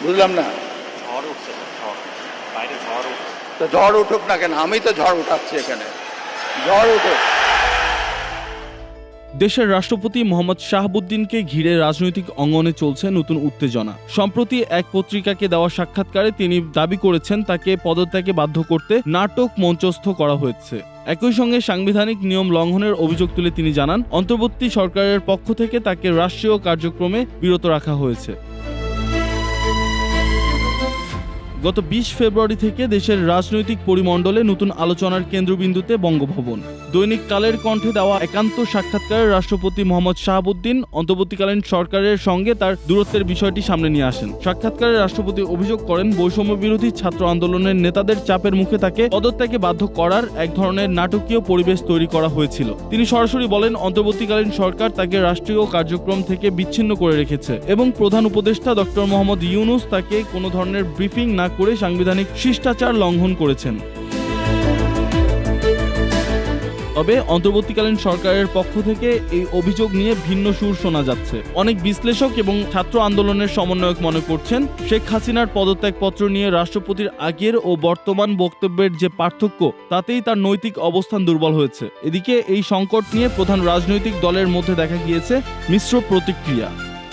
বুঝলাম না। ঝড় উঠছে স্যার, ঝড়, বাইরে ঝড় উঠছে। তো ঝড় উঠুক না কেন, আমি তো ঝড় উঠাচ্ছি এখানে, ঝড় উঠুক। দেশের রাষ্ট্রপতি মোহাম্মদ শাহাবুদ্দিনকে ঘিরে রাজনৈতিক অঙ্গনে চলছে নতুন উত্তেজনা। সম্প্রতি এক পত্রিকাকে দেওয়া সাক্ষাৎকারে তিনি দাবি করেছেন তাকে পদত্যাগে বাধ্য করতে নাটক মঞ্চস্থ করা হয়েছে। একই সঙ্গে সাংবিধানিক নিয়ম লঙ্ঘনের অভিযোগ তুলে তিনি জানান, অন্তর্বর্তী সরকারের পক্ষ থেকে তাকে রাষ্ট্রীয় কার্যক্রমে বিরত রাখা হয়েছে। গত 20 ফেব্রুয়ারি থেকে দেশের রাজনৈতিক পরিমণ্ডলে নতুন আলোচনার কেন্দ্রবিন্দুতে বঙ্গভবন। দৈনিক কালের কণ্ঠে দেওয়া একান্ত সাক্ষাৎকারে রাষ্ট্রপতি মোহাম্মদ শাহাবুদ্দিন অন্তর্বর্তীকালীন সরকারের সঙ্গে তার দূরত্বের বিষয়টি সামনে নিয়ে আসেন। সাক্ষাৎকারে রাষ্ট্রপতি অভিযোগ করেন, বৈষম্য বিরোধী ছাত্র আন্দোলনের নেতাদের চাপের মুখে তাকে পদত্যাগে বাধ্য করার এক ধরনের নাটকীয় পরিবেশ তৈরি করা হয়েছিল। তিনি সরাসরি বলেন, অন্তর্বর্তীকালীন সরকার তাকে রাষ্ট্রীয় কার্যক্রম থেকে বিচ্ছিন্ন করে রেখেছে এবং প্রধান উপদেষ্টা ডক্টর মোহাম্মদ ইউনূস তাকে কোনো ধরনের ব্রিফিং না করে সাংবিধানিক শিষ্টাচার লঙ্ঘন করেছেন। তবে অন্তর্বর্তীকালীন সরকারের পক্ষ থেকে এই অভিযোগ নিয়ে ভিন্ন সুর শোনা যাচ্ছে। অনেক বিশ্লেষক এবং ছাত্র আন্দোলনের সমন্বয়ক মনে করছেন, শেখ হাসিনার পদত্যাগপত্র নিয়ে রাষ্ট্রপতির আগের ও বর্তমান বক্তব্যের যে পার্থক্য, তাতেই তার নৈতিক অবস্থান দুর্বল হয়েছে। এদিকে এই সংকট নিয়ে প্রধান রাজনৈতিক দলের মধ্যে দেখা গিয়েছে মিশ্র প্রতিক্রিয়া।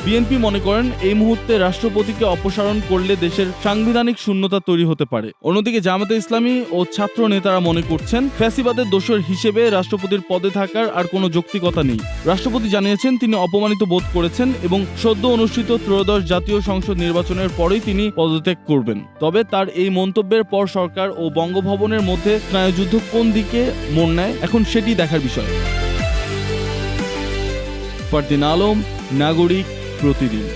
বিএনপি মনে করেন, এই মুহূর্তে রাষ্ট্রপতিকে অপসারণ করলে দেশের সাংবিধানিক শূন্যতা তৈরি হতে পারে। অন্যদিকে জামায়াতে ইসলামী ও ছাত্র নেতারা মনে করছেন, ফ্যাসিবাদের দোষর হিসেবে রাষ্ট্রপতির পদে থাকার আর কোনো যৌক্তিকতা নেই। রাষ্ট্রপতি জানিয়েছেন তিনি অপমানিত বোধ করেছেন এবং সদ্য অনুষ্ঠিত ত্রয়োদশ জাতীয় সংসদ নির্বাচনের পরেই তিনি পদত্যাগ করবেন। তবে তার এই মন্তব্যের পর সরকার ও বঙ্গভবনের মধ্যে স্নায়ুযুদ্ধ কোন দিকে মোড় নেয়, এখন সেটি দেখার বিষয়। ফারদিন আলম, নাগরিক প্রতিদিন।